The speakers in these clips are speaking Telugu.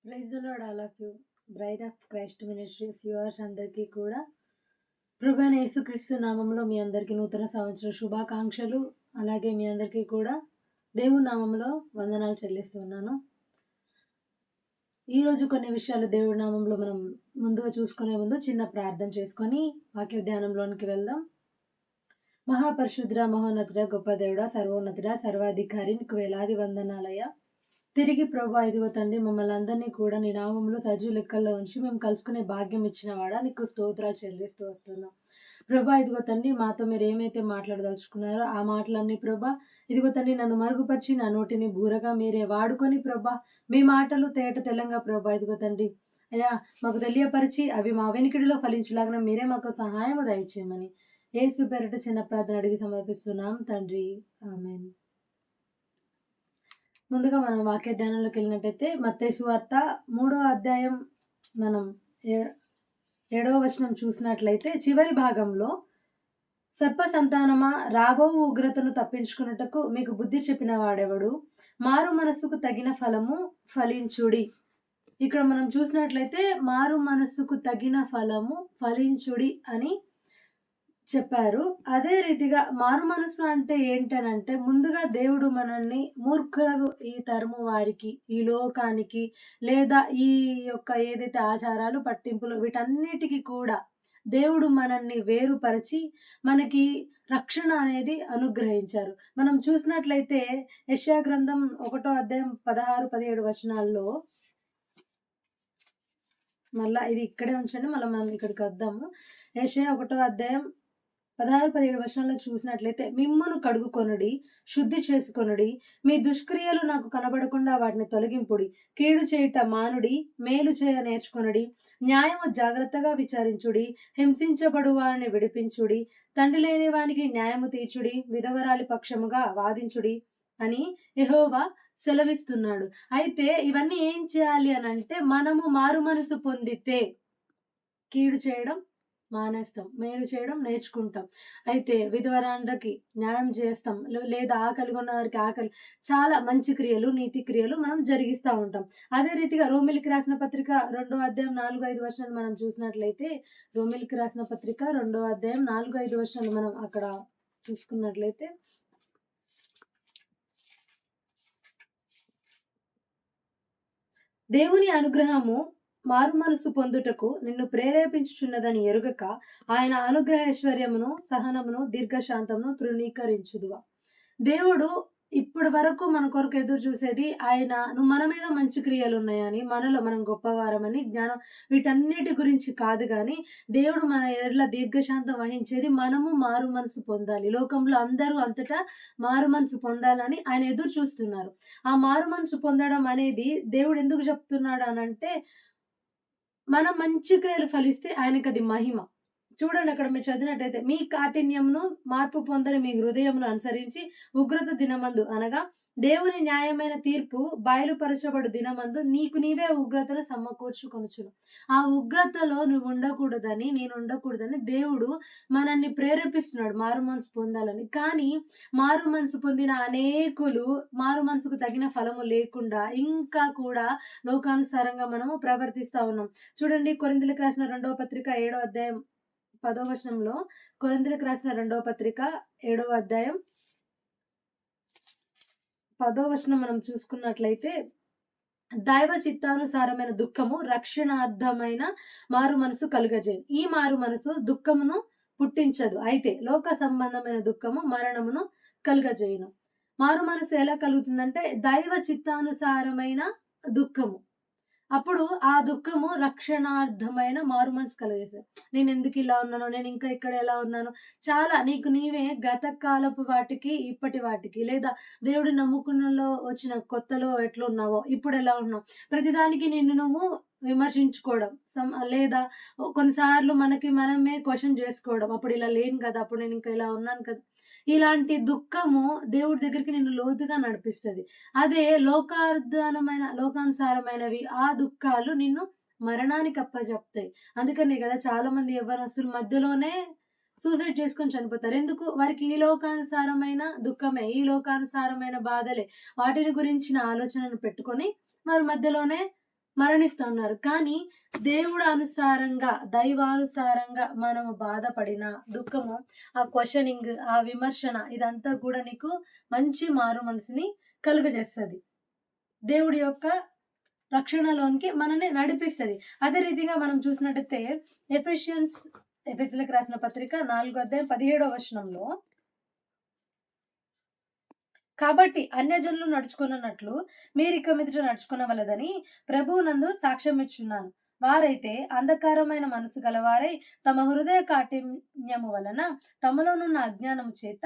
Praise the Lord all of you. Bride of Christ Ministries viewers అందరికీ కూడా ప్రభువైన యేసుక్రీస్తు నామంలో మీ అందరికీ నూతన సంవత్సర శుభాకాంక్షలు. అలాగే మీ అందరికీ కూడా దేవుని నామంలో వందనాలు చెల్లిస్తున్నాను. ఈరోజు కొన్ని విషయాలు దేవుడి నామంలో మనం ముందుగా చూసుకునే ముందు చిన్న ప్రార్థన చేసుకొని వాక్య ధ్యానంలోనికి వెళ్దాం. మహాపరిశుద్ర మహోన్నతుడ గొప్ప దేవుడ సర్వోన్నతుడ సర్వాధికారి నీకు వేలాది వందనాలయ్యా. తిరిగి ప్రభా ఇదిగో తండ్రి మమ్మల్ని అందరినీ కూడా నీ నామంలో సజీవ లెక్కల్లో ఉంచి మేము కలుసుకునే భాగ్యం ఇచ్చిన వాడా నీకు స్తోత్రాలు చెల్లిస్తూ వస్తున్నాం. ప్రభా ఇదిగో తండ్రి మాతో మీరు ఏమైతే మాట్లాడదలుచుకున్నారో ఆ మాటలన్నీ ప్రభా ఇదిగో తండ్రి నన్ను మరుగుపరిచి నా నోటిని బూరగా మీరే వాడుకొని ప్రభా మీ మాటలు తేట తెల్లంగా ప్రభా ఇదిగో తండ్రి అయ్యా మాకు తెలియపరిచి అవి మా వెనుకిడిలో ఫలించలాగిన మీరే మాకు సహాయము దయచేయమని యేసు పేరిట చిన్న ప్రార్థన అడిగి సమర్పిస్తున్నాం తండ్రి, ఆమేన్. ముందుగా మనం వాక్య ధ్యానంలోకి వెళ్ళినట్టయితే మత్తయి సువార్త 3వ అధ్యాయం మనం 7వ వచనం చూసినట్లయితే చివరి భాగంలో సర్ప సంతానమా రాబో ఉగ్రతను తప్పించుకున్నట్టుకు మీకు బుద్ధి చెప్పిన వాడెవడు, మారు మనస్సుకు తగిన ఫలము ఫలించుడి. ఇక్కడ మనం చూసినట్లయితే మారు మనస్సుకు తగిన ఫలము ఫలించుడి అని చెప్పారు. అదే రీతిగా మారు మనసు అంటే ఏంటనంటే ముందుగా దేవుడు మనల్ని మూర్ఖులకు ఈ తరము వారికి ఈ లోకానికి లేదా ఈ యొక్క ఏదైతే ఆచారాలు పట్టింపులు వీటన్నిటికీ కూడా దేవుడు మనల్ని వేరుపరిచి మనకి రక్షణ అనేది అనుగ్రహించారు. మనం చూసినట్లయితే యెషయా గ్రంథం 1వ అధ్యాయం 16-17 వచనాల్లో మళ్ళా ఇది ఇక్కడే ఉంచండి, మళ్ళీ మనం ఇక్కడికి వద్దాము. యెషయా 1వ అధ్యాయం 16-17 వచనాల్లో చూసినట్లయితే మిమ్మును కడుగుకొనుడి, శుద్ధి చేసుకొనుడి, మీ దుష్క్రియలు నాకు కనబడకుండా వాటిని తొలగింపుడి, కీడు చేయుట మానుడి, మేలు చేయ నేర్చుకొనుడి, న్యాయము జాగ్రత్తగా విచారించుడి, హింసించబడు వారిని విడిపించుడి, తండ్రి లేని వానికి న్యాయము తీర్చుడి, విధవరాలి పక్షముగా వాదించుడి అని యెహోవా సెలవిస్తున్నాడు. అయితే ఇవన్నీ ఏం చేయాలి అని అంటే మనము మారు మనసు పొందితే కీడు చేయడం మానేస్తాం, మేలు చేయడం నేర్చుకుంటాం. అయితే విధవరాండ్రకి న్యాయం చేస్తాం, లేదా ఆకలి కొన్న వారికి ఆకలి, చాలా మంచి క్రియలు నీతి క్రియలు మనం జరిగిస్తూ ఉంటాం. అదే రీతిగా రోమిలికి రాసిన పత్రిక 2వ అధ్యాయం 4-5 వచనాలు మనం చూసినట్లయితే రోమిలికి రాసిన పత్రిక 2వ అధ్యాయం 4-5 వచనాలు మనం అక్కడ చూసుకున్నట్లయితే దేవుని అనుగ్రహము మారు మనసు పొందుటకు నిన్ను ప్రేరేపించుచున్నదని ఎరుగక ఆయన అనుగ్రహ ఐశ్వర్యమును సహనమును దీర్ఘశాంతమును తృణీకరించుదువా. దేవుడు ఇప్పటి వరకు మన కొరకు ఎదురు చూసేది ఆయన మన మీద మంచి క్రియలు ఉన్నాయని, మనలో మనం గొప్పవారమని, జ్ఞానం వీటన్నిటి గురించి కాదు కానీ దేవుడు మన ఎడల దీర్ఘశాంతం వహించేది మనము మారు మనసు పొందాలి. లోకంలో అందరూ అంతటా మారు మనసు పొందాలని ఆయన ఎదురు చూస్తున్నారు. ఆ మారు మనసు పొందడం అనేది దేవుడు ఎందుకు చెప్తున్నాడు అనంటే మనం మంచి క్రియలు ఫలిస్తే ఆయనకది మహిమ. చూడండి అక్కడ మీరు చదివినట్టయితే మీ కాఠిన్యమును మార్పు పొందని మీ హృదయమును అనుసరించి ఉగ్రత దినమందు అనగా దేవుని న్యాయమైన తీర్పు బయలుపరచబడు దినమందు నీకు నీవే ఉగ్రతను సమకూర్చుకొనుచును. ఆ ఉగ్రతలో నువ్వు ఉండకూడదని, నేను ఉండకూడదని దేవుడు మనల్ని ప్రేరేపిస్తున్నాడు మారు మనసు పొందాలని. కానీ మారు మనసు పొందిన అనేకులు మారు మనసుకు తగిన ఫలము లేకుండా ఇంకా కూడా లోకానుసారంగా మనము ప్రవర్తిస్తా ఉన్నాం. చూడండి కొరింథీయులకు రాసిన 2వ పత్రిక 7వ అధ్యాయం 10వ వచనంలో, కొరింథీయులకు రాసిన 2వ పత్రిక 7వ అధ్యాయం 10వ వచనం మనం చూసుకున్నట్లయితే దైవ చిత్తానుసారమైన దుఃఖము రక్షణార్థమైన మారు మనసు కలుగజేయను. ఈ మారు మనసు దుఃఖమును పుట్టించదు, అయితే లోక సంబంధమైన దుఃఖము మరణమును కలుగజేయును. మారు మనసు ఎలా కలుగుతుందంటే దైవ చిత్తానుసారమైన దుఃఖము. అప్పుడు ఆ దుఃఖము రక్షణార్థమైన మారు మనసు కలుగజేస్తుంది. నేను ఎందుకు ఇలా ఉన్నాను, నేను ఇంకా ఇక్కడ ఎలా ఉన్నాను, చాలా నీకు నీవే గత కాలపు వాటికి ఇప్పటి వాటికి, లేదా దేవుడి నమ్ముకున్నలో వచ్చిన కొత్తలో ఎట్లున్నావో ఇప్పుడు ఎలా ఉన్నావు, ప్రతిదానికి నిన్ను నువ్వు విమర్శించుకోవడం, లేదా కొన్నిసార్లు మనకి మనమే క్వశ్చన్ చేసుకోవడం, అప్పుడు ఇలా లేను కదా, అప్పుడు నేను ఇంకా ఇలా ఉన్నాను కదా. ఇలాంటి దుఃఖము దేవుడి దగ్గరికి నిన్ను లోతుగా నడిపిస్తది. అదే లోకానుసారమైనవి ఆ దుఃఖాలు నిన్ను మరణానికి అప్పజెప్తాయి. అందుకనే కదా చాలా మంది యవ్వనస్తులు మధ్యలోనే సూసైడ్ చేసుకొని చనిపోతారు. ఎందుకు? వారికి ఈ లోకానుసారమైన దుఃఖమే, ఈ లోకానుసారమైన బాధలే, వాటిని గురించిన ఆలోచనను పెట్టుకొని వారు మధ్యలోనే మరణిస్తా ఉన్నారు. కానీ దేవుడు అనుసారంగా, దైవానుసారంగా మనము బాధపడిన దుఃఖము, ఆ క్వెషనింగ్, ఆ విమర్శన ఇదంతా కూడా నీకు మంచి మారు మనసుని కలుగజేస్తది. దేవుడి యొక్క రక్షణలోనికి మనల్ని నడిపిస్తది. అదే రీతిగా మనం చూసినట్టయితే ఎఫెసీయులకు రాసిన పత్రిక 4 అధ్యాయం 17వ వచనంలో, కాబట్టి అన్యజనులు నడుచుకొనున్నట్లు మీరిక మీదట నడుచుకొనవలెదని ప్రభువునందు సాక్ష్యమిచ్చుచున్నాను. వారైతే అంధకారమైన మనసు గలవారై తమ హృదయ కాఠిన్యము వలన తమలోనున్న అజ్ఞానము చేత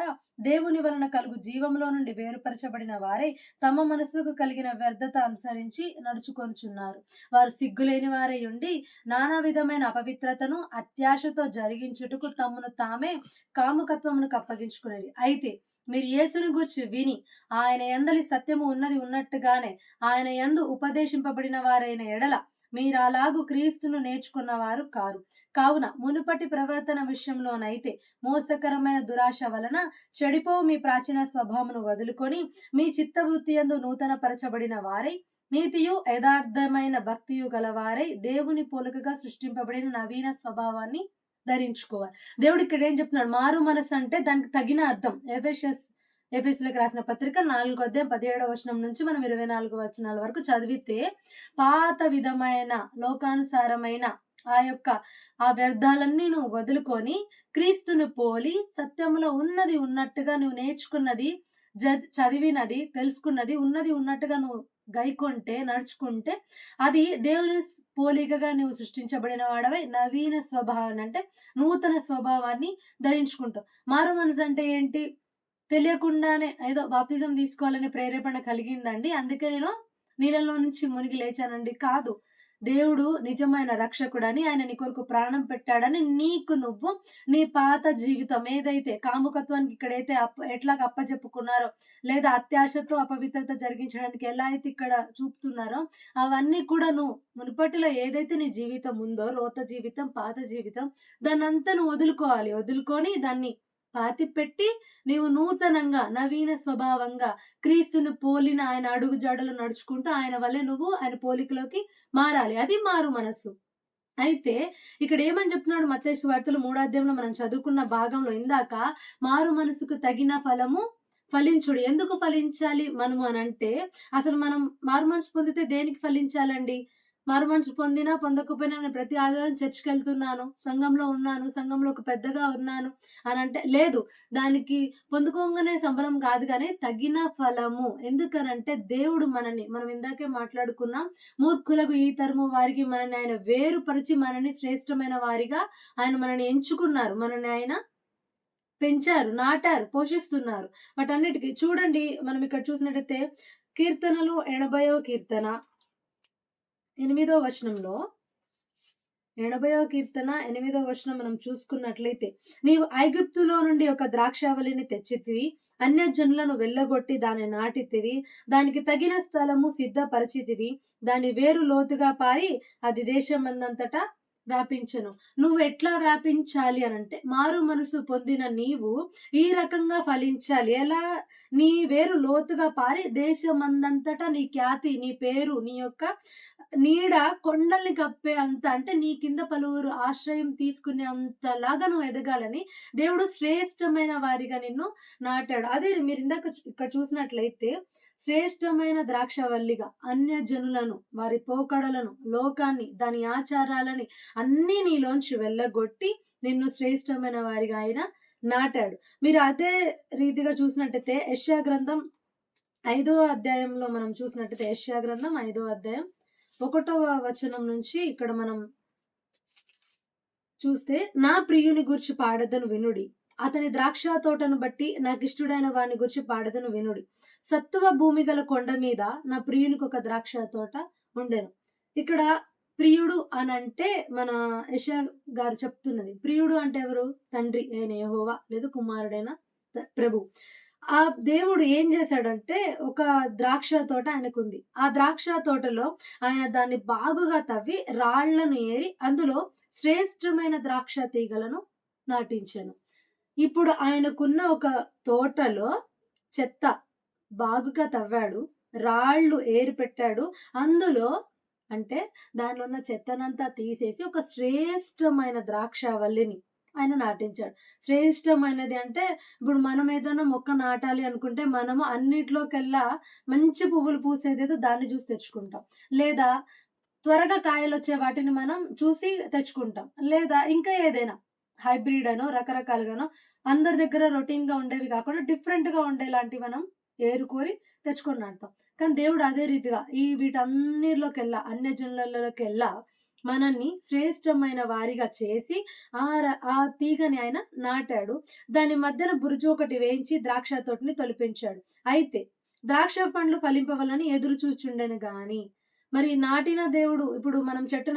దేవుని వలన కలుగు జీవములో నుండి వేరుపరచబడిన వారై తమ మనసులకు కలిగిన వ్యర్థత అనుసరించి నడుచుకొనుచున్నారు. వారు సిగ్గులేని వారై ఉండి నానా విధమైన అపవిత్రతను అత్యాశతో జరిగించుటకు తమను తామే కాముకత్వమునకు అప్పగించుకునేది. అయితే మీరు యేసుని గూర్చి విని ఆయన యందలి సత్యము ఉన్నది ఉన్నట్టుగానే ఆయన యందు ఉపదేశింపబడిన వారైన ఎడల మీరలాగు క్రీస్తును నేర్చుకున్నవారు కారు. కావున మునుపటి ప్రవర్తన విషయంలోనైతే మోసకరమైన దురాశ వలన చెడిపోవు మీ ప్రాచీన స్వభావమును వదులుకొని మీ చిత్తవృత్తి యందు నూతన పరచబడిన వారై నీతియు యథార్థమైన భక్తియు గలవారై దేవుని పోలికగా సృష్టింపబడిన నవీన స్వభావాన్ని ధరించుకోవాలి. దేవుడు ఇక్కడ ఏం చెప్తున్నాడు? మారు మనసు అంటే దానికి తగిన అర్థం. ఎఫెసీయులకు రాసిన పత్రిక 4 అధ్యాయం 17వ వచనం నుంచి మనం 24 వచనాల వరకు చదివితే పాత విధమైన లోకానుసారమైన ఆ వ్యర్థాలన్నీ నువ్వు వదులుకొని క్రీస్తును పోలి సత్యములో ఉన్నది ఉన్నట్టుగా నువ్వు నేర్చుకున్నది, చదివినది, తెలుసుకున్నది ఉన్నది ఉన్నట్టుగా నువ్వు గైకొంటే, నడుచుకుంటే అది దేవుని పోలికగా నువ్వు సృష్టించబడిన వాడవై నవీన స్వభావాన్ని అంటే నూతన స్వభావాన్ని ధరించుకుంటావు. మారు మనసు అంటే ఏంటి? తెలియకుండానే ఏదో బాప్తిజం తీసుకోవాలనే ప్రేరేపణ కలిగిందండి, అందుకే నేను నీళ్ళలో నుంచి మునిగి లేచానండి కాదు. దేవుడు నిజమైన రక్షకుడని, ఆయన నీ కొరకు ప్రాణం పెట్టాడని నీకు నువ్వు నీ పాత జీవితం ఏదైతే కాముకత్వానికి ఇక్కడైతే ఎట్లాగ అప్పచెప్పుకున్నారో, లేదా అత్యాశతో అపవిత్రత జరిగించడానికి ఎలా అయితే ఇక్కడ చూపుతున్నారో అవన్నీ కూడా నువ్వు మునుపటిలో ఏదైతే నీ జీవితం ఉందో, రోత జీవితం, పాత జీవితం, దాన్నంతా నువ్వు వదులుకోవాలి. వదులుకొని దాన్ని పాతిపెట్టి నీవు నూతనంగా నవీన స్వభావంగా క్రీస్తును పోలిన ఆయన అడుగు జాడలు నడుచుకుంటూ ఆయన వల్లే నువ్వు ఆయన పోలికలోకి మారాలి. అది మారు మనస్సు. అయితే ఇక్కడ ఏమని చెప్తున్నాడు? మత్తయి సువార్తలు 3వ అధ్యాయంలో మనం చదువుకున్న భాగంలో ఇందాక మారు మనసుకు తగిన ఫలము ఫలించుడు. ఎందుకు ఫలించాలి మనము అనంటే, అసలు మనం మారు మనసు పొందితే దేనికి ఫలించాలండి? మారు మనసు పొందినా పొందకపోయినా నేను ప్రతి ఆదివారం చర్చికి వెళ్తున్నాను, సంఘంలో ఉన్నాను, సంఘంలో ఒక పెద్దగా ఉన్నాను అని అంటే లేదు. దానికి పొందుకోగానే సంబరం కాదు, కానీ తగిన ఫలము. ఎందుకనంటే దేవుడు మనం ఇందాకే మాట్లాడుకున్నాం, మూర్ఖులకు ఈ తరము వారికి మనని ఆయన వేరుపరిచి మనని శ్రేష్టమైన వారిగా ఆయన మనని ఎంచుకున్నారు, మనని ఆయన పెంచారు, నాటారు, పోషిస్తున్నారు. వాటన్నిటికీ చూడండి, మనం ఇక్కడ చూసినట్టయితే కీర్తనలు 80వ కీర్తన 8వ వచనంలో, 80వ కీర్తన 8వ వచనం మనం చూసుకున్నట్లయితే, నీవు ఐగుప్తులో నుండి ఒక ద్రాక్షావళిని తెచ్చితివి, అన్యజనులను వెళ్ళగొట్టి దాన్ని నాటితివి, దానికి తగిన స్థలము సిద్ధపరిచితివి, దాని వేరు లోతుగా పారి అది దేశమందంతటా వ్యాపించను. నువ్వు ఎట్లా వ్యాపించాలి అనంటే, మారు మనసు పొందిన నీవు ఈ రకంగా ఫలించాలి. ఎలా? నీ వేరు లోతుగా పారి దేశమందంతటా నీ ఖ్యాతి, నీ పేరు, నీ యొక్క నీడ కొండల్ని కప్పే అంత, అంటే నీ కింద పలువురు ఆశ్రయం తీసుకునే అంతలాగా నువ్వు ఎదగాలని దేవుడు శ్రేష్టమైన వారిగా నిన్ను నాటాడు. అదే మీరు ఇందాక ఇక్కడ చూసినట్లయితే శ్రేష్టమైన ద్రాక్షవల్లిగా అన్యజనులను, వారి పోకడలను, లోకాన్ని, దాని ఆచారాలని అన్నీ నీలోంచి వెళ్ళగొట్టి నిన్ను శ్రేష్టమైన వారిగా ఆయన నాటాడు. మీరు అదే రీతిగా చూసినట్టయితే యెషయా గ్రంథం 5వ అధ్యాయంలో మనం చూసినట్టయితే, యెషయా గ్రంథం 5వ అధ్యాయం 1వ వచనం నుంచి ఇక్కడ మనం చూస్తే, నా ప్రియుని గురించి పాడదను వినుడి, అతని ద్రాక్ష తోటను బట్టి నాకిష్టుడైన వాని గురించి పాడదను వినుడి. సత్తువ భూమి గల కొండ మీద నా ప్రియునికి ఒక ద్రాక్ష తోట ఉండెను. ఇక్కడ ప్రియుడు అని అంటే మన యెషయా గారు చెప్తున్నది. ప్రియుడు అంటే ఎవరు? తండ్రి అయిన యెహోవా, లేదా కుమారుడైన ప్రభు. ఆ దేవుడు ఏం చేశాడంటే, ఒక ద్రాక్ష తోట ఆయనకుంది. ఆ ద్రాక్ష తోటలో ఆయన దాన్ని బాగుగా తవ్వి రాళ్లను ఏరి అందులో శ్రేష్టమైన ద్రాక్ష తీగలను నాటించాను. ఇప్పుడు ఆయనకున్న ఒక తోటలో చెత్త బాగుగా తవ్వాడు, రాళ్ళు ఏరి పెట్టాడు, అందులో అంటే దానిలో ఉన్న చెత్తనంతా తీసేసి ఒక శ్రేష్టమైన ద్రాక్షావల్లిని ఆయన నాటించాడు. శ్రేష్టమైనది అంటే ఇప్పుడు మనం ఏదైనా మొక్క నాటాలి అనుకుంటే మనము అన్నిట్లోకెల్లా మంచి పువ్వులు పూసేదేదో దాన్ని చూసి తెచ్చుకుంటాం. లేదా త్వరగా కాయలొచ్చే వాటిని మనం చూసి తెచ్చుకుంటాం. లేదా ఇంకా ఏదైనా హైబ్రిడ్ అనో, రకరకాలుగానో అందరి దగ్గర రొటీన్‌గా ఉండేవి గాకుండా డిఫరెంట్‌గా ఉండేలాంటివి మనం ఏరుకోరి తెచ్చుకొని నాటుతాం. కానీ దేవుడు అదే రీతిగా ఈ వీటన్నిటిలోకెల్లా అన్యజనులలోకెల్లా మనల్ని శ్రేష్టమైన వారిగా చేసి ఆ తీగని ఆయన నాటాడు. దాని మధ్యన బురుజు ఒకటి వేయించి ద్రాక్ష తోటని తొలిపించాడు. అయితే ద్రాక్ష పండ్లు ఫలింపవలని ఎదురు చూచుండెను గాని మరి నాటిన దేవుడు ఇప్పుడు మనం చెట్టు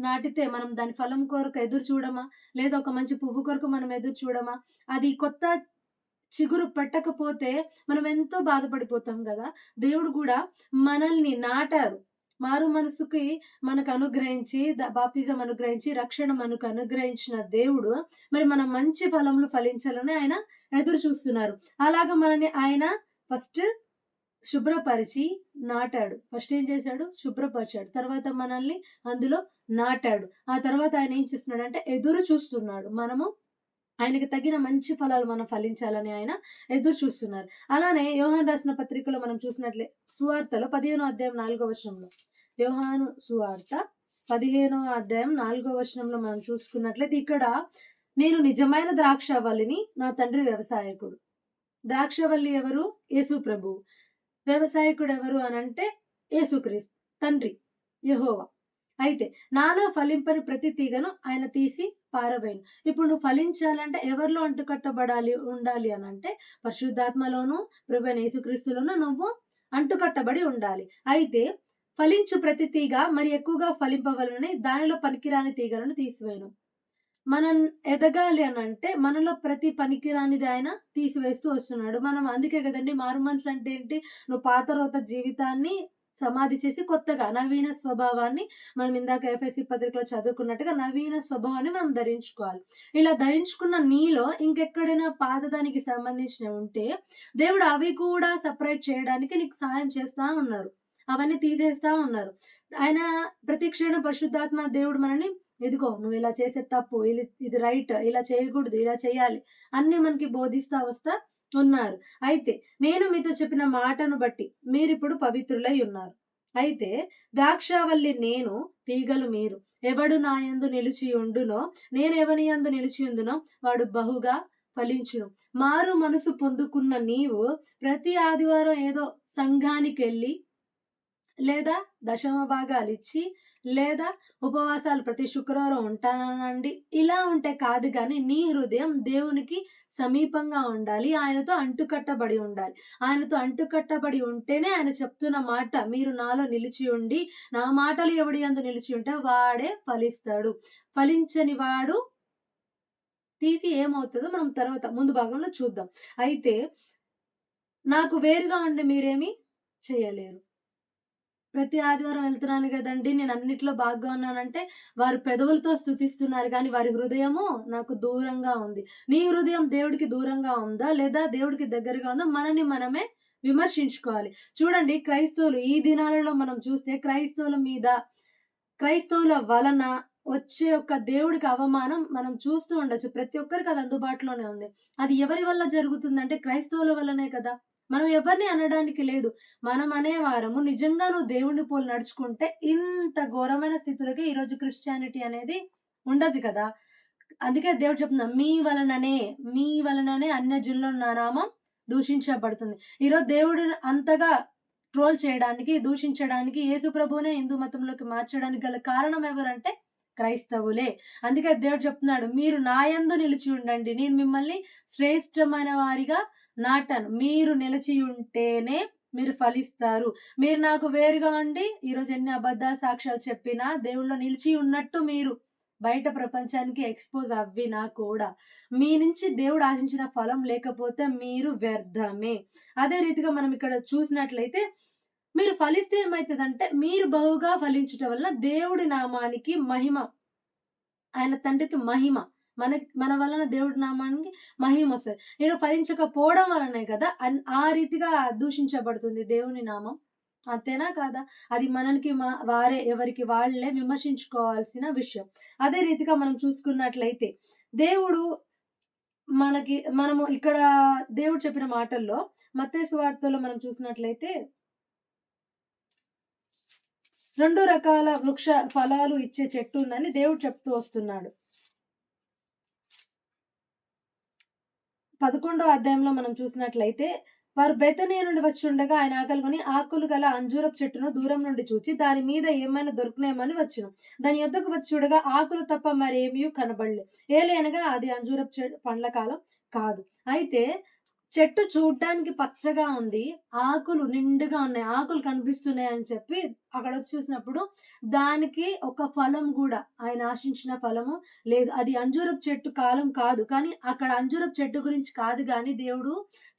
నాటితే మనం దాని ఫలం కొరకు ఎదురు చూడమా? లేదా ఒక మంచి పువ్వు కొరకు మనం ఎదురు చూడమా? అది కొత్త చిగురు పెట్టకపోతే మనం ఎంతో బాధపడిపోతాం గదా! దేవుడు గూడా మనల్ని నాటారు. మారు మనసుకి మనకు అనుగ్రహించి బాప్తిజం అనుగ్రహించి రక్షణ మనకు అనుగ్రహించిన దేవుడు మరి మనం మంచి ఫలములు ఫలించాలని ఆయన ఎదురు చూస్తున్నారు. అలాగా మనల్ని ఆయన ఫస్ట్ శుభ్రపరిచి నాటాడు. ఫస్ట్ ఏం చేశాడు? శుభ్రపరిచాడు. తర్వాత మనల్ని అందులో నాటాడు. ఆ తర్వాత ఆయన ఏం చేస్తున్నాడంటే ఎదురు చూస్తున్నాడు. మనము ఆయనకి తగిన మంచి ఫలాలు మనం ఫలించాలని ఆయన ఎదురు చూస్తున్నారు. అలానే యోహాను రాసిన పత్రికలో మనం చూసినట్లే సువార్తలో 15వ అధ్యాయం 4వ వచనంలో యోహాను సువార్త 15వ అధ్యాయం 4వ వచనంలో మనం చూసుకున్నట్లయితే ఇక్కడ నేను నిజమైన ద్రాక్షావల్లిని, నా తండ్రి వ్యవసాయకుడు. ద్రాక్షావల్లి ఎవరు? యేసు ప్రభువు. వ్యవసాయకుడు ఎవరు అనంటే యేసుక్రీస్తు తండ్రి యెహోవా. అయితే నాలో ఫలింపని ప్రతి తీగను ఆయన తీసి పారవేయును. ఇప్పుడు నువ్వు ఫలించాలంటే ఎవరిలో అంటుకట్టబడాలి ఉండాలి అనంటే పరిశుద్ధాత్మలోను ప్రభువైన యేసుక్రీస్తులోను నువ్వు అంటుకట్టబడి ఉండాలి. అయితే ఫలించు ప్రతి తీగ మరి ఎక్కువగా ఫలింపవలెనని దానిలో పనికిరాని తీగలను తీసివేయును. మనం ఎదగాలి అనంటే మనలో ప్రతి పనికిరానిది ఆయన తీసివేస్తూ వస్తున్నాడు. మనం అందుకే గదండీ మారుమనసు అంటే ఏంటి? నువ్వు పాత రోత జీవితాన్ని సమాధి చేసి కొత్తగా నవీన స్వభావాన్ని మనం ఇందాక ఎఫెసీ పత్రికలో చదువుకున్నట్టుగా నవీన స్వభావాన్ని మనం ధరించుకోవాలి. ఇలా ధరించుకున్న నీలో ఇంకెక్కడైనా పాతదానికి సంబంధించినవి ఉంటే దేవుడు అవి కూడా సెపరేట్ చేయడానికి నీకు సహాయం చేస్తా ఉన్నారు. అవన్నీ తీసేస్తా ఉన్నారు. ఆయన ప్రతి క్షణం పరిశుద్ధాత్మ దేవుడు మనల్ని ఇదిగో నువ్వు ఇలా చేసేది తప్పు, ఇది రైట్, ఇలా చేయకూడదు, ఇలా చేయాలి అన్నీ మనకి బోధిస్తా వస్తా ఉన్నారు. అయితే నేను మీతో చెప్పిన మాటను బట్టి మీరిప్పుడు పవిత్రులై ఉన్నారు. అయితే ద్రాక్షావల్లి నేను, తీగలు మీరు. ఎవడు నా యందు నిలిచి ఉండునో, నేను ఎవని యందు నిలిచి ఉందునో వాడు బహుగా ఫలించును. మారు మనసు పొందుకున్న నీవు ప్రతి ఆదివారం ఏదో సంఘానికెళ్ళి లేదా దశమ భాగాలిచ్చి, లేదా ఉపవాసాలు ప్రతి శుక్రవారం ఉంటాననండి. ఇలా ఉంటే కాదు గానీ, నీ హృదయం దేవునికి సమీపంగా ఉండాలి. ఆయనతో అంటుకట్టబడి ఉండాలి. ఆయనతో అంటుకట్టబడి ఉంటేనే ఆయన చెప్తున్న మాట, మీరు నాలో నిలిచి ఉండి, నా మాటలు ఎవడి యందు నిలిచి ఉంటే వాడే ఫలిస్తాడు. ఫలించని వాడు తీసి ఏమవుతదో మనం తర్వాత ముందు భాగంలో చూద్దాం. అయితే నాకు వేరుగా ఉండి మీరేమి చేయలేరు. ప్రతి ఆదివారం వెళ్తున్నాను గదండీ! నేను అన్నిట్లో బాగా ఉన్నానంటే, వారు పెదవులతో స్తుతిస్తున్నారు గానీ, వారి హృదయము నాకు దూరంగా ఉంది. నీ హృదయం దేవుడికి దూరంగా ఉందా? లేదా దేవుడికి దగ్గరగా ఉందా? మనల్ని మనమే విమర్శించుకోవాలి. చూడండి క్రైస్తవులు ఈ దినాలలో మనం చూస్తే క్రైస్తవుల మీద, క్రైస్తవుల వలన వచ్చే ఒక దేవుడికి అవమానం మనం చూస్తూ ఉండొచ్చు. ప్రతి ఒక్కరికి అది అందుబాటులోనే ఉంది. అది ఎవరి వల్ల జరుగుతుందంటే క్రైస్తవుల వల్లనే కదా! మనం ఎవరిని అనడానికి లేదు. మనం అనేవారము నిజంగా నువ్వు దేవుడిని పోలి నడుచుకుంటే ఇంత ఘోరమైన స్థితులకి ఈరోజు క్రిస్టియానిటీ అనేది ఉండదు కదా! అందుకే దేవుడు చెప్తున్నాడు మీ వలననే అన్యజనుల నా నామం దూషించబడుతుంది. ఈరోజు దేవుడు అంతగా ట్రోల్ చేయడానికి, దూషించడానికి, యేసు ప్రభువునే హిందూ మతంలోకి మార్చడానికి గల కారణం ఎవరంటే క్రైస్తవులే. అందుకే దేవుడు చెప్తున్నాడు, మీరు నా యందు నిలిచి ఉండండి. నేను మిమ్మల్ని శ్రేష్టమైన వారిగా నాటాను. మీరు నిలిచి ఉంటేనే మీరు ఫలిస్తారు. మీరు నాకు వేరుగా ఉండి ఈరోజు ఎన్ని అబద్ధ సాక్ష్యాలు చెప్పినా దేవుళ్ళో నిలిచి ఉన్నట్టు మీరు బయట ప్రపంచానికి ఎక్స్‌పోజ్ అవ్వినా కూడా మీ నుంచి దేవుడు ఆశించిన ఫలం లేకపోతే మీరు వ్యర్థమే. అదే రీతిగా మనం ఇక్కడ చూసినట్లయితే మీరు ఫలిస్తే ఏమైతదంటే మీరు బహుగా ఫలించుట వలన దేవుడి నామానికి మహిమ, ఆయన తండ్రికి మహిమ. మన వలన దేవుడి నామానికి మహిమొస్తది. నేను ఫలించకపోవడం వలనే కదా ఆ రీతిగా దూషించబడుతుంది దేవుని నామం. అంతేనా కాదా? అది మనకి వారే ఎవరికి వాళ్ళే విమర్శించుకోవాల్సిన విషయం. అదే రీతిగా మనం చూసుకున్నట్లయితే దేవుడు మనము ఇక్కడ దేవుడు చెప్పిన మాటల్లో మత్తయి సువార్తలో మనం చూసినట్లయితే 2 రకాల ఫలాలు ఇచ్చే చెట్టు ఉందని దేవుడు చెప్తూ వస్తున్నాడు. 11 అధ్యాయంలో మనం చూసినట్లయితే, వారు బెతనియ నుండి వచ్చుండగా ఆయన ఆకలిగొని ఆకులు గల అంజూరపు చెట్టును దూరం నుండి చూచి దాని మీద ఏమైనా దొరుకునేమని వచ్చెను. దాని యొద్దకు వచ్చి చూడగా ఆకులు తప్ప మరేమియు కనబడలే. ఏలయనగా అది అంజూరపు పండ్ల కాలం కాదు. అయితే చెట్టు చూడ్డానికి పచ్చగా ఉంది. ఆకులు నిండుగా ఉన్నాయి. ఆకులు కనిపిస్తున్నాయని చెప్పి అక్కడొచ్చి చూసినప్పుడు దానికి ఒక ఫలం గూడా ఆయన ఆశించిన ఫలము లేదు. అది అంజూరపు చెట్టు కాలం కాదు. కానీ అక్కడ అంజూరపు చెట్టు గురించి కాదు గానీ దేవుడు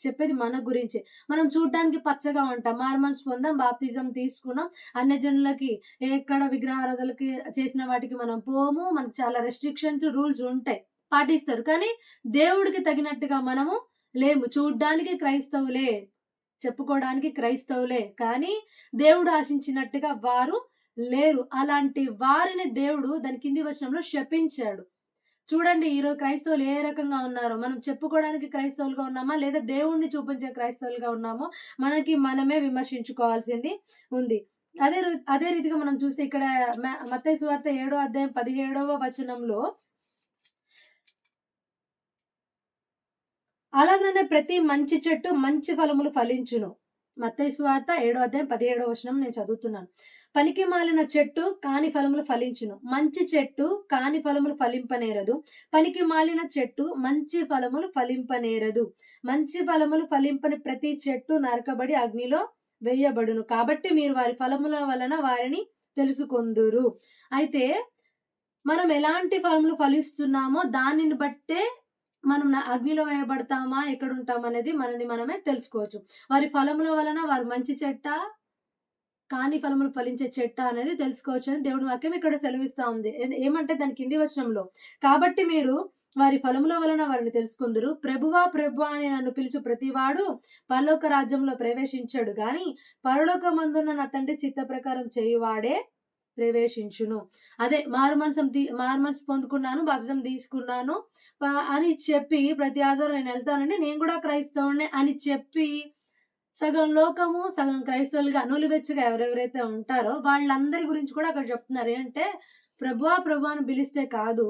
చెప్పేది మన గురించే. మనం చూడ్డానికి పచ్చగా ఉంటాం. మారుమనసు పొందాం, బాప్తిజం తీసుకున్నాం. అన్యజనులకి ఎక్కడ విగ్రహారాధనలకి చేసిన వాటికి మనం పోము. మనకు చాలా రెస్ట్రిక్షన్స్, రూల్స్ ఉంటాయి. పాటిస్తారు. కానీ దేవుడికి తగినట్టుగా మనము లేము. చూడ్డానికి క్రైస్తవులే. చెప్పుకోవడానికి క్రైస్తవులే. కానీ దేవుడు ఆశించినట్టుగా వారు లేరు. అలాంటి వారిని దేవుడు దాని కింది వచనంలో శపించాడు. చూడండి ఈరోజు క్రైస్తవులు ఏ రకంగా ఉన్నారో. మనం చెప్పుకోవడానికి క్రైస్తవులుగా ఉన్నామా? లేదా దేవుడిని చూపించే క్రైస్తవులుగా ఉన్నామో మనకి మనమే విమర్శించుకోవాల్సింది ఉంది. అదే రీతిగా మనం చూస్తే ఇక్కడ మత్తయి సువార్త 7 అధ్యాయం 17వ వచనంలో అలాగనే ప్రతి మంచి చెట్టు మంచి ఫలములు ఫలించును. మత్తయి సువార్త 7 అధ్యాయం 17వ వచనం నేను చదువుతున్నాను. పనికి మాలిన చెట్టు కాని ఫలములు ఫలించును. మంచి చెట్టు కాని ఫలములు ఫలింపనేరదు. పనికి మాలిన చెట్టు మంచి ఫలములు ఫలింపనేరదు. మంచి ఫలములు ఫలింపని ప్రతి చెట్టు నరకబడి అగ్నిలో వేయబడును. కాబట్టి మీరు వారి ఫలముల వలన వారిని తెలుసుకొందురు. అయితే మనం ఎలాంటి ఫలములు ఫలిస్తున్నామో దానిని బట్టే మనం అగ్నిలో వేయబడతామా, ఎక్కడుంటామనేది మనది మనమే తెలుసుకోవచ్చు. వారి ఫలముల వలన వారు మంచి చెట్టా, కాని ఫలములు ఫలించే చెట్టా అనేది తెలుసుకోవచ్చని దేవుని వాక్యం ఇక్కడ సెలవిస్తా ఉంది. ఏమంటే దాని కింది వచనంలో, కాబట్టి మీరు వారి ఫలముల వలన వారిని తెలుసుకుందురు. ప్రభువా ప్రభువా అని నన్ను పిలుచు ప్రతివాడు పరలోక రాజ్యంలో ప్రవేశించడు గాని పరలోకమందున్న నా తండ్రి చిత్త ప్రకారం చేయువాడే ప్రవేశించును. అదే మారుమనసు పొందుకున్నాను, బాప్తిజం తీసుకున్నాను అని చెప్పి ప్రతి ఆదివారం నేనెళ్తానండి, నేను గూడా క్రైస్తవుడినే అని చెప్పి సగం లోకము, సగం క్రైస్తవులుగా నులివెచ్చగా ఎవరెవరైతే ఉంటారో వాళ్ళందరి గురించి కూడా అక్కడ చెప్తున్నారు. ఏంటంటే ప్రభువా ప్రభువా అని పిలిస్తే కాదు,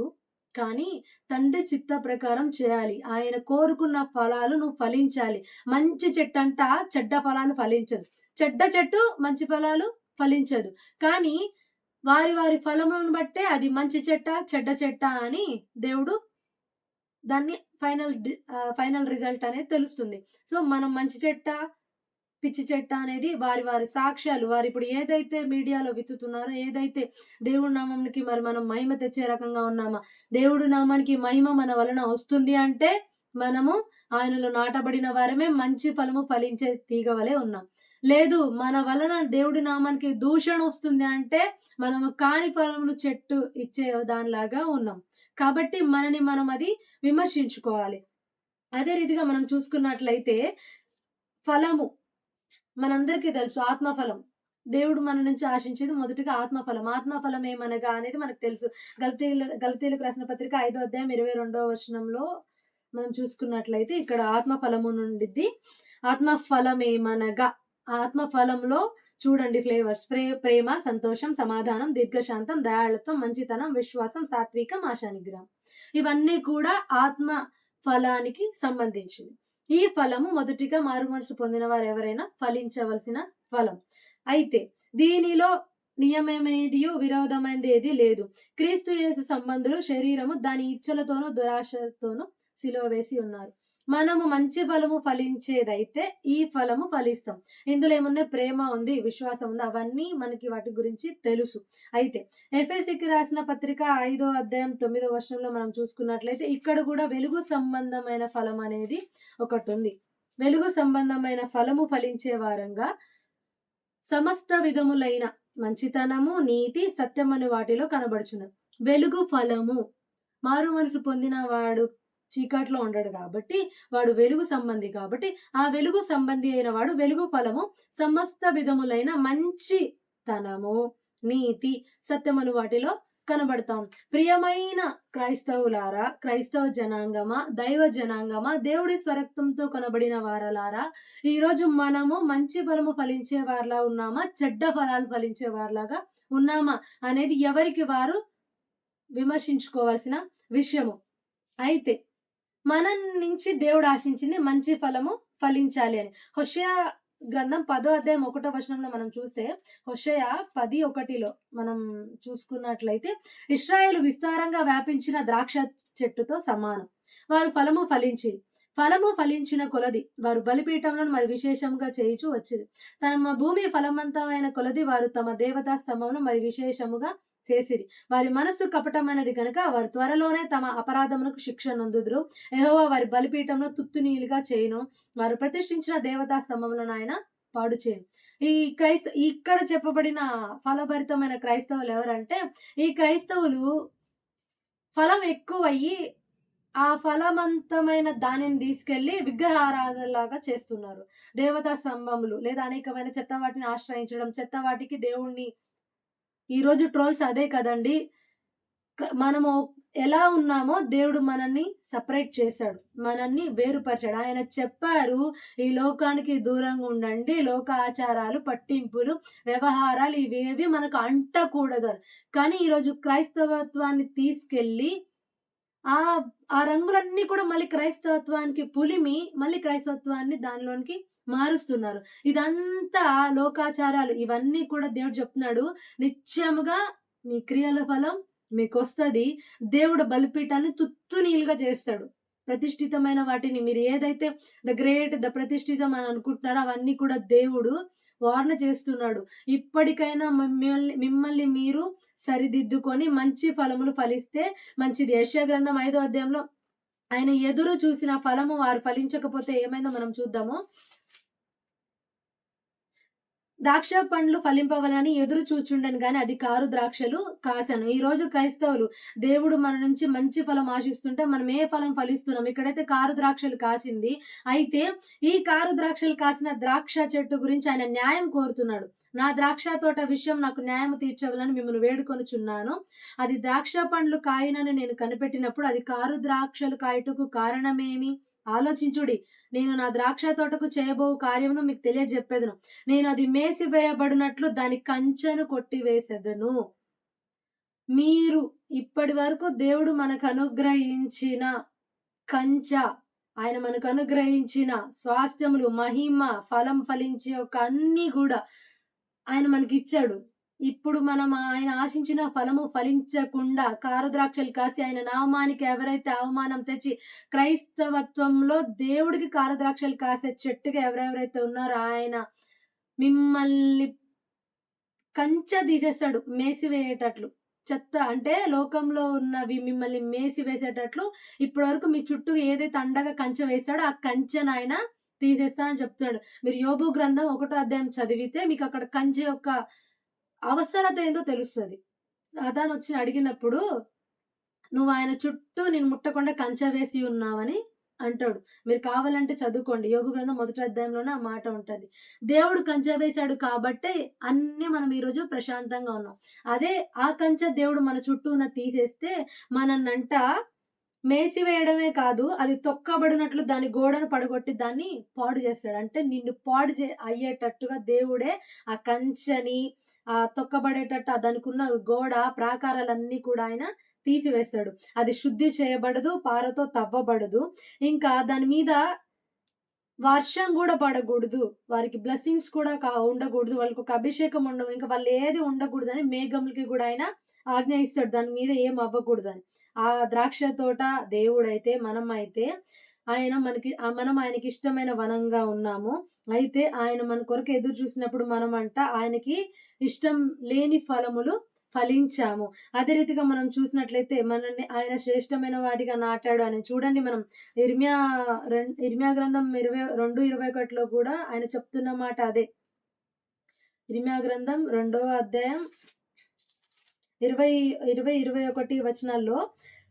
కానీ తండ్రి చిత్త ప్రకారం చేయాలి. ఆయన కోరుకున్న ఫలాలు నువ్వు ఫలించాలి. మంచి చెట్టంట చెడ్డ ఫలాలు ఫలించదు. చెడ్డ చెట్టు మంచి ఫలాలు ఫలించదు. కానీ వారి వారి ఫలములను బట్టే అది మంచి చెట్టా, చెడ్డ చెట్టా అని దేవుడు దాన్ని ఫైనల్ రిజల్ట్ అనేది తెలుస్తుంది. సో, మనం మంచి చెట్టా, పిచ్చి చెట్టా అనేది వారి వారి సాక్ష్యాలు వారిప్పుడు ఏదైతే మీడియాలో విత్తుతున్నారో, ఏదైతే దేవుడి నామంకి మరి మనం మహిమ తెచ్చే రకంగా ఉన్నామా, దేవుడి నామానికి మహిమ మన వలన వస్తుంది అంటే మనము ఆయనలో నాటబడిన వారమే మంచి ఫలము ఫలించే తీగ వలె ఉన్నాం. లేదు మన వలన దేవుడి నామానికి దూషణ వస్తుంది అంటే మనము కాని ఫలములు చెట్టు ఇచ్చే దానిలాగా ఉన్నాం. కాబట్టి మనని మనం అది విమర్శించుకోవాలి. అదే రీతిగా మనం చూసుకున్నట్లయితే ఫలము మనందరికీ తెలుసు ఆత్మఫలం. దేవుడు మన నుంచి ఆశించేది మొదటిగా ఆత్మఫలం. ఆత్మఫలం ఏమనగా అనేది మనకు తెలుసు. గలతీయులకు రాసిన పత్రిక 5వ అధ్యాయం 22వ వచనంలో మనం చూసుకున్నట్లయితే ఇక్కడ ఆత్మఫలము నుండిద్ది. ఆత్మఫలమేమనగా ఆత్మఫలంలో చూడండి ఫ్లేవర్స్ ప్రేమ, సంతోషం, సమాధానం, దీర్ఘశాంతం, దయాళుత్వం, మంచితనం, విశ్వాసం, సాత్వికం, ఆశానిగ్రహం. ఇవన్నీ కూడా ఆత్మ ఫలానికి సంబంధించింది. ఈ ఫలము మొదటిగా మారుమనసు పొందిన వారు ఎవరైనా ఫలించవలసిన ఫలం. అయితే దీనిలో నియమమేదియు విరోధమైనది ఏది లేదు. క్రీస్తు యేసు సంబంధులు శరీరము దాని ఇచ్చలతోనూ దురాశతోనూ సిలువ వేసి ఉన్నారు. మనము మంచి ఫలము ఫలించేదైతే ఈ ఫలము ఫలిస్తాం. ఇందులో ఏమున్నాయి? ప్రేమ ఉంది, విశ్వాసం ఉంది, అవన్నీ మనకి వాటి గురించి తెలుసు. అయితే ఎఫెసీకి రాసిన పత్రిక 5వ అధ్యాయం 9వ వచనంలో మనం చూసుకున్నట్లయితే ఇక్కడ కూడా వెలుగు సంబంధమైన ఫలం అనేది ఒకటి ఉంది. వెలుగు సంబంధమైన ఫలము ఫలించే వారంగా సమస్త విధములైన మంచితనము, నీతి, సత్యమని వాటిలో కనబడుచున్నది. వెలుగు ఫలము మారు మనసు పొందిన వాడు చీకట్లో ఉండడు కాబట్టి వాడు వెలుగు సంబంధి కాబట్టి ఆ వెలుగు సంబంధి అయిన వాడు వెలుగు ఫలము సమస్త విధములైన మంచి తనము నీతి సత్యమును వాటిలో కనబడతాం. ప్రియమైన క్రైస్తవులారా, క్రైస్తవ జనాంగమా, దైవ జనాంగమా, దేవుడి స్వరక్తంతో కనబడిన వారలారా, ఈరోజు మనము మంచి ఫలము ఫలించే వారిలా ఉన్నామా, చెడ్డ ఫలాలు ఫలించే వారిలాగా ఉన్నామా అనేది ఎవరికి వారు విమర్శించుకోవాల్సిన విషయము. అయితే మన నుంచి దేవుడు ఆశించింది మంచి ఫలము ఫలించాలి అని. హోషేయ గ్రంథం 10వ అధ్యాయం 1వ వచనంలో మనం చూస్తే హోషేయ 10:1లో మనం చూసుకున్నట్లయితే ఇశ్రాయేలు విస్తారంగా వ్యాపించిన ద్రాక్ష చెట్టుతో సమానం. వారు ఫలము ఫలించిన కొలది వారు బలిపీఠంలో మరి విశేషంగా చేయుచు వచ్చింది. తమ భూమి ఫలవంతమైన కొలది వారు తమ దేవతా స్తంభమును మరి విశేషముగా చేసిరి. వారి మనస్సు కపటమైనది గనుక వారు త్వరలోనే తమ అపరాధములకు శిక్ష నొందుదురు. యెహోవా వారి బలిపీఠంలో తుత్తునీలుగా చేయును. వారు ప్రతిష్ఠించిన దేవతా స్తంభములను ఆయన పాడు చేయను. ఈ ఇక్కడ చెప్పబడిన ఫలభరితమైన క్రైస్తవులు ఎవరంటే, ఈ క్రైస్తవులు ఫలం ఎక్కువయ్యి ఆ ఫలవంతమైన దానిని తీసుకెళ్లి విగ్రహారాధనలాగా చేస్తున్నారు. దేవతా స్తంభములు లేదా అనేకమైన చెత్త వాటిని ఆశ్రయించడం, చెత్త వాటికి దేవుణ్ణి ఈరోజు ట్రోల్స్ అదే కదండీ. మనము ఎలా ఉన్నామో దేవుడు మనల్ని సెపరేట్ చేశాడు. మనల్ని వేరుపరిచాడు. ఆయన చెప్పారు, ఈ లోకానికి దూరంగా ఉండండి. లోక ఆచారాలు, పట్టింపులు, వ్యవహారాలు ఇవేవి మనకు అంటకూడదు అని. కానీ ఈరోజు క్రైస్తవత్వాన్ని తీసుకెళ్ళి ఆ రంగులన్నీ కూడా మళ్ళీ క్రైస్తవత్వానికి పులిమి మళ్ళీ క్రైస్తవత్వాన్ని దానిలోనికి మారుస్తున్నారు. ఇదంతా లోకాచారాలు. ఇవన్నీ కూడా దేవుడు చెప్తున్నాడు, నిత్యముగా మీ క్రియల ఫలం మీకొస్తది. దేవుడు బలిపీఠాన్ని తుత్తునీలుగా చేస్తాడు. ప్రతిష్ఠితమైన వాటిని మీరు ఏదైతే ద ప్రతిష్ఠితం అని అనుకుంటున్నారో అవన్నీ కూడా దేవుడు వార్న్ చేస్తున్నాడు. ఇప్పటికైనా మిమ్మల్ని మీరు సరిదిద్దుకొని మంచి ఫలములు ఫలిస్తే మంచిది. యెషయా గ్రంథం 5వ అధ్యాయంలో ఆయన ఎదురు చూసిన ఫలము వారు ఫలించకపోతే ఏమైందో మనం చూద్దాము. ద్రాక్ష పండ్లు ఫలింపవలని ఎదురు చూచుండెను గాని అది కారు ద్రాక్షలు కాసెను. ఈ రోజు క్రైస్తవులు దేవుడు మన నుంచి మంచి ఫలం ఆశిస్తుంటే మనం ఏ ఫలం ఫలిస్తున్నాం? ఇక్కడైతే కారు ద్రాక్షలు కాసింది. అయితే ఈ కారు ద్రాక్షలు కాసిన ద్రాక్ష చెట్టు గురించి ఆయన న్యాయం కోరుతున్నాడు. నా ద్రాక్ష తోట విషయం నాకు న్యాయం తీర్చవలని మిమ్మల్ని వేడుకొనుచున్నాను. అది ద్రాక్ష పండ్లు కాయనని నేను కనిపెట్టినప్పుడు అది కారు ద్రాక్షలు కాయుటకు కారణమేమి? ఆలోచించుడి. నేను నా ద్రాక్ష తోటకు చేయబో కార్యమును మీకు తెలియజెప్పెదను. నేను అది మేసివేయబడినట్లు దాని కంచెను కొట్టివేసెదను. మీరు ఇప్పటి వరకు దేవుడు మనకు అనుగ్రహించిన కంచె, ఆయన మనకు అనుగ్రహించిన స్వాస్థ్యములు, మహిమ, ఫలం ఫలించే యొక్క అన్నీ కూడా ఆయన మనకిచ్చాడు. ఇప్పుడు మనం ఆయన ఆశించిన ఫలము ఫలించకుండా కారు ద్రాక్షలు కాసి ఆయన నామానికి ఎవరైతే అవమానం తెచ్చి క్రైస్తవత్వంలో దేవుడికి కారు ద్రాక్షలు కాసే చెట్టుగా ఎవరెవరైతే ఉన్నారో ఆయన మిమ్మల్ని కంచె తీసేస్తాడు మేసివేయేటట్లు. చెత్త అంటే లోకంలో ఉన్నవి మిమ్మల్ని మేసివేసేటట్లు ఇప్పటి వరకు మీ చుట్టూ ఏదైతే అండగా కంచె వేస్తాడో ఆ కంచెను ఆయన తీసేస్తా అని చెప్తున్నాడు. మీరు యోబు గ్రంథం 1వ అధ్యాయం చదివితే మీకు అక్కడ కంచె యొక్క అవసరత ఏందో తెలుస్తది. సాతాను వచ్చి అడిగినప్పుడు నువ్వు ఆయన చుట్టూ నేను ముట్టకుండా కంచె వేసి ఉన్నావని అంటాడు. మీరు కావాలంటే చదువుకోండి. యోబు గ్రంథం 1వ అధ్యాయంలోనే ఆ మాట ఉంటది. దేవుడు కంచె వేశాడు కాబట్టే అన్నీ మనం ఈరోజు ప్రశాంతంగా ఉన్నాం. అదే ఆ కంచె దేవుడు మన చుట్టూ ఉన్న తీసేస్తే మనన్నంట మేసివేయడమే కాదు, అది తొక్కబడినట్లు దాని గోడను పడగొట్టి దాన్ని పాడు చేస్తాడు. అంటే నిన్ను పాడు అయ్యేటట్టుగా దేవుడే ఆ కంచెని తొక్కబడేటట్టు దానికున్న గోడ ప్రాకారాలన్నీ కూడా ఆయన తీసివేస్తాడు. అది శుద్ధి చేయబడదు, పారతో తవ్వబడదు. ఇంకా దాని మీద వర్షం కూడా పడకూడదు, వారికి బ్లెస్సింగ్స్ కూడా ఉండకూడదు, వాళ్ళకి ఒక అభిషేకం ఉండదు, ఇంకా వాళ్ళు ఏది ఉండకూడదని మేఘములకి కూడా ఆయన ఆజ్ఞ ఇస్తాడు దాని మీద ఏం అవ్వకూడదని. ఆ ద్రాక్ష తోట దేవుడైతే మనమైతే మనం ఆయనకి ఇష్టమైన వనంగా ఉన్నాము. అయితే ఆయన మన కొరకు ఎదురు చూసినప్పుడు ఆయనకి ఇష్టం లేని ఫలములు ఫలించాము. అదే రీతిగా మనం చూసినట్లయితే మనల్ని ఆయన శ్రేష్టమైన వాటిగా నాటాడు అని చూడండి. మనం ఇర్మియా గ్రంథం 22:21లో కూడా ఆయన చెప్తున్న మాట అదే. ఇర్మియా గ్రంథం 2వ అధ్యాయం 20-21 వచనాల్లో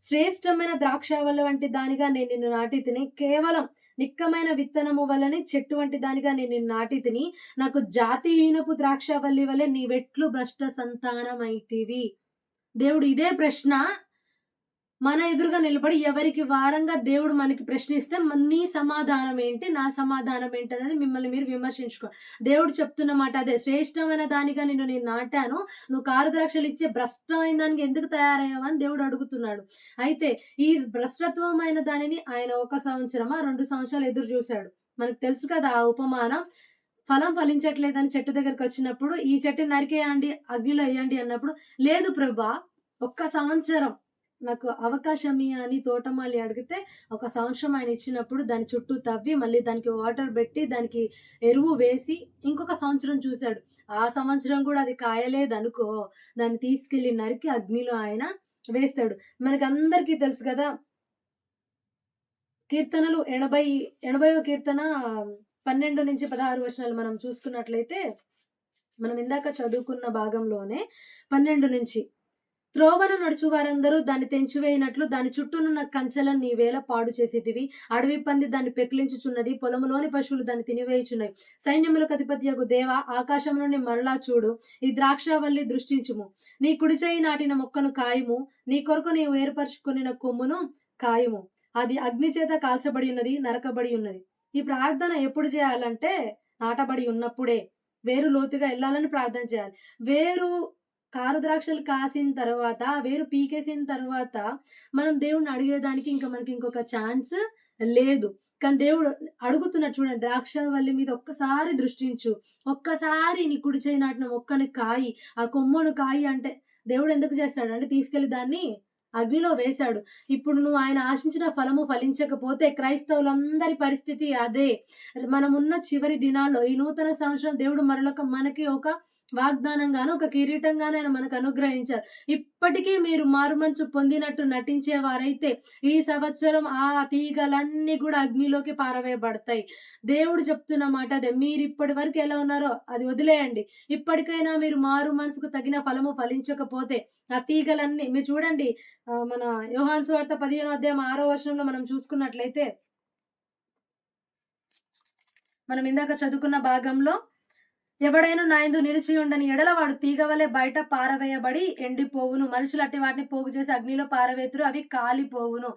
శ్రేష్టమైన ద్రాక్షావల్లి వంటి దానిగా నేను నిన్ను నాటి తిని, కేవలం నిక్కమైన విత్తనము వలనే చెట్టు వంటి దానిగా నేను నిన్ను నాటి తిని, నాకు జాతిహీనపు ద్రాక్షావల్లి వలె నీవెట్లు భ్రష్ట సంతానమైతివి. దేవుడు ఇదే ప్రశ్న మన ఎదురుగా నిలబడి ఎవరికి వారంగా దేవుడు మనకి ప్రశ్నిస్తే నీ సమాధానం ఏంటి? నా సమాధానం ఏంటనేది మిమ్మల్ని మీరు విమర్శించుకోవాలి. దేవుడు చెప్తున్న మాట అదే. శ్రేష్టమైన దానిగా నేను నాటాను. నువ్వు కారు ద్రాక్షలిచ్చే భ్రష్టమైన దానికి ఎందుకు తయారయ్యావు అని దేవుడు అడుగుతున్నాడు. అయితే ఈ భ్రష్టత్వమైన దానిని ఆయన 1 సంవత్సరమా, 2 సంవత్సరాలు ఎదురు చూసాడు. మనకు తెలుసు కదా ఆ ఉపమానం. ఫలం ఫలించట్లేదని చెట్టు దగ్గరకొచ్చినప్పుడు, "ఈ చెట్టుని నరికేయండి, అగ్నిలో ఎయ్యండి" అన్నప్పుడు, "లేదు ప్రభా, 1 సంవత్సరం నాకు అవకాశం ఇయ్యి" అని తోటమాలి అడిగితే, 1 సంవత్సరం ఆయన ఇచ్చినప్పుడు దాని చుట్టూ తవ్వి, మళ్ళీ దానికి వాటర్ బెట్టి, దానికి ఎరువు వేసి, ఇంకొక సంవత్సరం చూసాడు. ఆ సంవత్సరం కూడా అది కాయలేదనుకో, దాన్ని తీసుకెళ్ళి నరికి అగ్నిలో ఆయన వేస్తాడు. మనకందరికీ తెలుసు గదా! కీర్తనలు 80వ కీర్తన 12-16 వచనాలు మనం చూసుకున్నట్లయితే, మనం ఇందాక చదువుకున్న భాగంలోనే 12 నుంచి, త్రోవను నడుచు వారందరూ దాన్ని తెంచివేయినట్లు దాని చుట్టూనున్న కంచెలను నీవేళ పాడు చేసేదివి. అడవి పంది దాన్ని పెకిలించుచున్నది, పొలములోని పశువులు దాన్ని తినివేయుచున్నవి. సైన్యములకు అధిపతియగు దేవా, ఆకాశం నుండి మరలా చూడు, ఈ ద్రాక్షావల్లి దృష్టించుము. నీ కుడి చేయి నాటిన మొక్కను కాయుము, నీ కొరకు నీవు ఏర్పరచుకొనిన కొమ్మును కాయుము. అది అగ్ని చేత కాల్చబడి ఉన్నది, నరకబడి ఉన్నది. ఈ ప్రార్థన ఎప్పుడు చేయాలంటే, నాటబడి ఉన్నప్పుడే. వేరు లోతుగా ఎళ్ళాలని ప్రార్థన చేయాలి. వేరు కారు ద్రాక్షలు కాసిన తర్వాత, వేరు పీకేసిన తర్వాత, మనం దేవుడిని అడిగేదానికి మనకి ఇంకొక ఛాన్స్ లేదు. కానీ దేవుడు అడుగుతున్నాడు చూడండి, ద్రాక్షావల్లి మీద ఒక్కసారి దృష్టించు. ఒక్కసారి నీ కుడి చేయి నాటిన మొక్కని కాయి, ఆ కొమ్మను కాయి అంటే, దేవుడు ఎందుకు చేస్తాడంటే, తీసుకెళ్ళి దాన్ని అగ్నిలో వేశాడు. ఇప్పుడు నువ్వు ఆయన ఆశించిన ఫలము ఫలించకపోతే క్రైస్తవులందరి పరిస్థితి అదే. మనమున్న చివరి దినాల్లో ఈ నూతన సంవత్సరం దేవుడు మనకి ఒక వాగ్దానంగాను, ఒక కిరీటంగాను ఆయన మనకు అనుగ్రహించారు. ఇప్పటికీ మీరు మారుమనసు పొందినట్టు నటించేవారైతే ఈ సంవత్సరం ఆ తీగలన్నీ కూడా అగ్నిలోకి పారవేయబడతాయి. దేవుడు చెప్తున్న మాట అదే. మీరిప్పటి వరకు ఎలా ఉన్నారో అది వదిలేయండి. ఇప్పటికైనా మీరు మారు మనసుకు తగిన ఫలము ఫలించకపోతే ఆ తీగలన్నీ మీరు చూడండి, మన యోహాను సువార్త 15వ అధ్యాయం 6వ వచనంలో మనం చూసుకున్నట్లయితే, మనం ఇందాక చదువుకున్న భాగంలో, ఎవడైనా నా యందు నిలిచి ఉండని ఎడల వాడు తీగ వలె బయట పారవేయబడి ఎండిపోవును. మనుషులు అట్టి వాటిని పోగు చేసి అగ్నిలో పారవేతురు, అవి కాలిపోవును.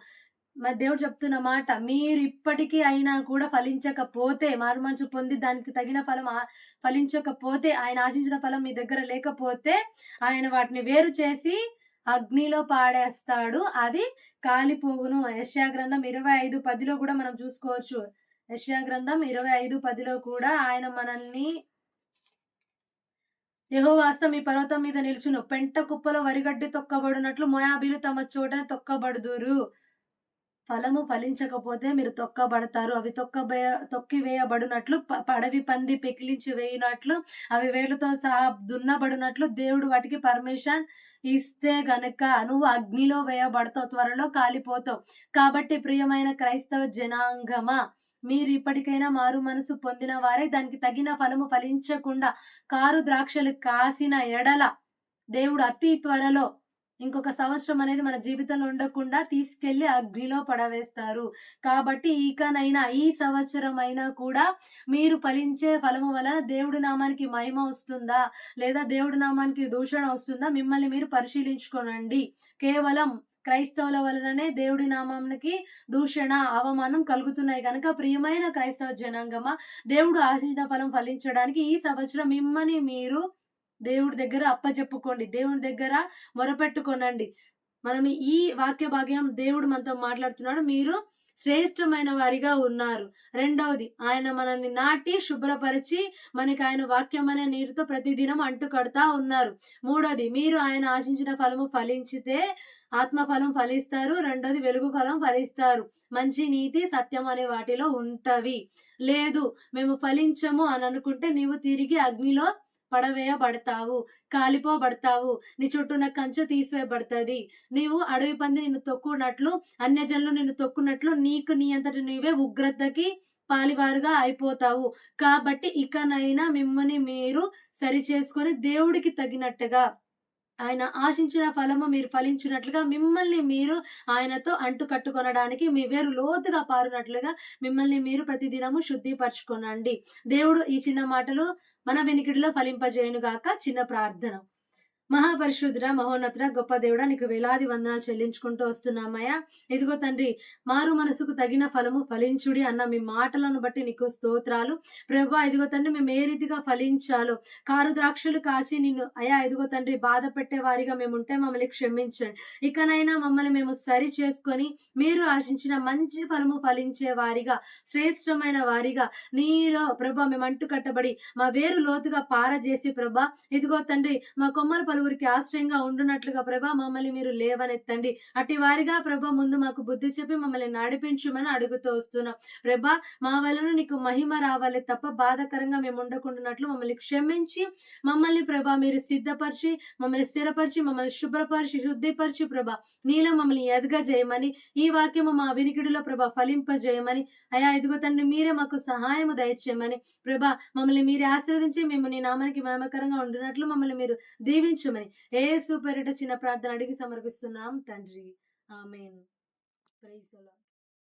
మరి దేవుడు చెప్తున్న మాట, మీరు ఇప్పటికీ అయినా కూడా ఫలించకపోతే, మారుమనసు పొంది దానికి తగిన ఫలం ఫలించకపోతే, ఆయన ఆశించిన ఫలం మీ దగ్గర లేకపోతే, ఆయన వాటిని వేరు చేసి అగ్నిలో పాడేస్తాడు. అవి కాలిపోవును. యెషయా గ్రంథం 25:10లో కూడా మనం చూసుకోవచ్చు. యెషయా గ్రంథం 25:10లో కూడా ఆయన మనల్ని, యెహోవా హస్తం ఈ పర్వతం మీద నిలుచును, పెంట కుప్పలో వరిగడ్డి తొక్కబడినట్లు మోయాబీలు తమ చోటన తొక్కబడుదురు. ఫలము ఫలించకపోతే మీరు తొక్కబడతారు. అవి తొక్కివేయబడినట్లు, అడవి పంది పెకిలించి వేయినట్లు, అవి వేర్లతో సహా దున్నబడినట్లు దేవుడు వాటికి పర్మిషన్ ఇస్తే గనక నువ్వు అగ్నిలో వేయబడతావు, త్వరలో కాలిపోతావు. కాబట్టి ప్రియమైన క్రైస్తవ జనాంగమా, మీరు ఇప్పటికైనా మారు మనసు పొందిన వారై దానికి తగిన ఫలము ఫలించకుండా కారు ద్రాక్షలు కాసిన ఎడల, దేవుడు అతి త్వరలో ఇంకొక సంవత్సరం అనేది మన జీవితంలో ఉండకుండా తీసుకెళ్ళి అగ్నిలో పడవేస్తారు. కాబట్టి ఇకనైనా ఈ సంవత్సరం అయినా కూడా మీరు ఫలించే ఫలము వలన దేవుడి నామానికి మహిమ వస్తుందా? లేదా దేవుడి నామానికి దూషణ వస్తుందా? మిమ్మల్ని మీరు పరిశీలించుకోనండి. కేవలం క్రైస్తవుల వలననే దేవుడి నామానికి దూషణ, అవమానం కలుగుతున్నాయి గనక ప్రియమైన క్రైస్తవ జనాంగమా, దేవుడు ఆశించిన ఫలం ఫలించడానికి ఈ సంవత్సరం మిమ్మల్ని మీరు దేవుడి దగ్గర అప్పజెప్పుకోండి. దేవుని దగ్గర మొరపెట్టుకోనండి. మనం ఈ వాక్య భాగ్యం దేవుడు మనతో మాట్లాడుతున్నాడు. మీరు శ్రేష్టమైన వారిగా ఉన్నారు. రెండవది, ఆయన మనల్ని నాటి శుభ్రపరిచి మనకి ఆయన వాక్యం అనే నీరుతో ప్రతిదినం అంటుకడతా ఉన్నారు. మూడోది, మీరు ఆయన ఆశించిన ఫలము ఫలించితే ఆత్మ ఫలం ఫలిస్తారు. రెండోది, వెలుగు ఫలం ఫలిస్తారు. మంచి, నీతి, సత్యం అనే వాటిలో ఉంటవి. లేదు మేము ఫలించము అని అనుకుంటే నీవు తిరిగి అగ్నిలో పడవేయబడతావు, కాలిపోబడతావు. నీ చుట్టూన్న కంచె తీసివేయబడతది. నీవు అడవి పంది నిన్ను తొక్కునట్లు, అన్యజనులు నిన్ను తొక్కునట్లు నీకు నీ అంతట నీవే ఉగ్రతకి పాలివారుగా అయిపోతావు. కాబట్టి ఇకనైనా మిమ్మల్ని మీరు సరిచేసుకొని దేవుడికి తగినట్టుగా ఆయన ఆశించిన ఫలము మీరు ఫలించినట్లుగా మిమ్మల్ని మీరు ఆయనతో అంటుకట్టుకొనడానికి మీ వేరు లోతుగా పారునట్లుగా మిమ్మల్ని మీరు ప్రతిదినము శుద్ధిపరచుకొనండి. దేవుడు ఈ చిన్న మాటలు మన వినికిడిలో ఫలింపజేయును గాక. చిన్న ప్రార్థన. మహాపరిశుద్ధుడా, మహోన్నతుడా, గొప్ప దేవుడా, నీకు వేలాది వందనాలు చెల్లించుకుంటూ వస్తున్నామయ్యా. ఇదిగో తండ్రి, మారు మనసుకు తగిన ఫలము ఫలించుడి అన్న మీ మాటలను బట్టి నీకు స్తోత్రాలు. ప్రభా, ఇదిగో తండ్రి, మేము ఏ రీతిగా ఫలించాలో, కారు ద్రాక్షలు కాసి నిన్ను అయ్యా ఇదిగో తండ్రి బాధ పెట్టే వారిగా మేముంటే మమ్మల్ని క్షమించండి. ఇకనైనా మమ్మల్ని మేము సరి చేసుకొని మీరు ఆశించిన మంచి ఫలము ఫలించే వారిగా, శ్రేష్టమైన వారిగా నీలో ప్రభా మేము అంటు కట్టబడి మా వేరు లోతుగా పారజేసి ప్రభా, ఇదిగో తండ్రి, మా కొమ్మలు పలువురికి ఆశ్రయంగా ఉండునట్లుగా ప్రభా మమ్మల్ని మీరు లేవనెత్తండి. అట్టి వారిగా ప్రభా ముందు మాకు బుద్ధి చెప్పి మమ్మల్ని నడిపించుమని అడుగుతూ వస్తున్నాం. ప్రభా, మా వలన నీకు మహిమ రావాలి తప్ప బాధాకరంగా మేము ఉండకుండానట్లు మమ్మల్ని క్షమించి మమ్మల్ని ప్రభా మీరు సిద్ధపరిచి, మమ్మల్ని స్థిరపరిచి, మమ్మల్ని శుభ్రపరిచి, శుద్ధిపరిచి ప్రభా నీలో మమ్మల్ని ఎదగజేయమని, ఈ వాక్యము మా వినికిడిలో ప్రభా ఫలింపజేయమని, అయా ఇదిగో తండ్రి మీరే మాకు సహాయము దయచేయమని ప్రభా మమ్మల్ని మీరే ఆశీర్వదించి మేము నీ నామానికి మహిమకరంగా ఉండినట్లు మమ్మల్ని మీరు దీవించమని యేసు పేరిట చిన్న ప్రార్థన అడిగి సమర్పిస్తున్నాం తండ్రి. ఆమేన్. Praise the lord.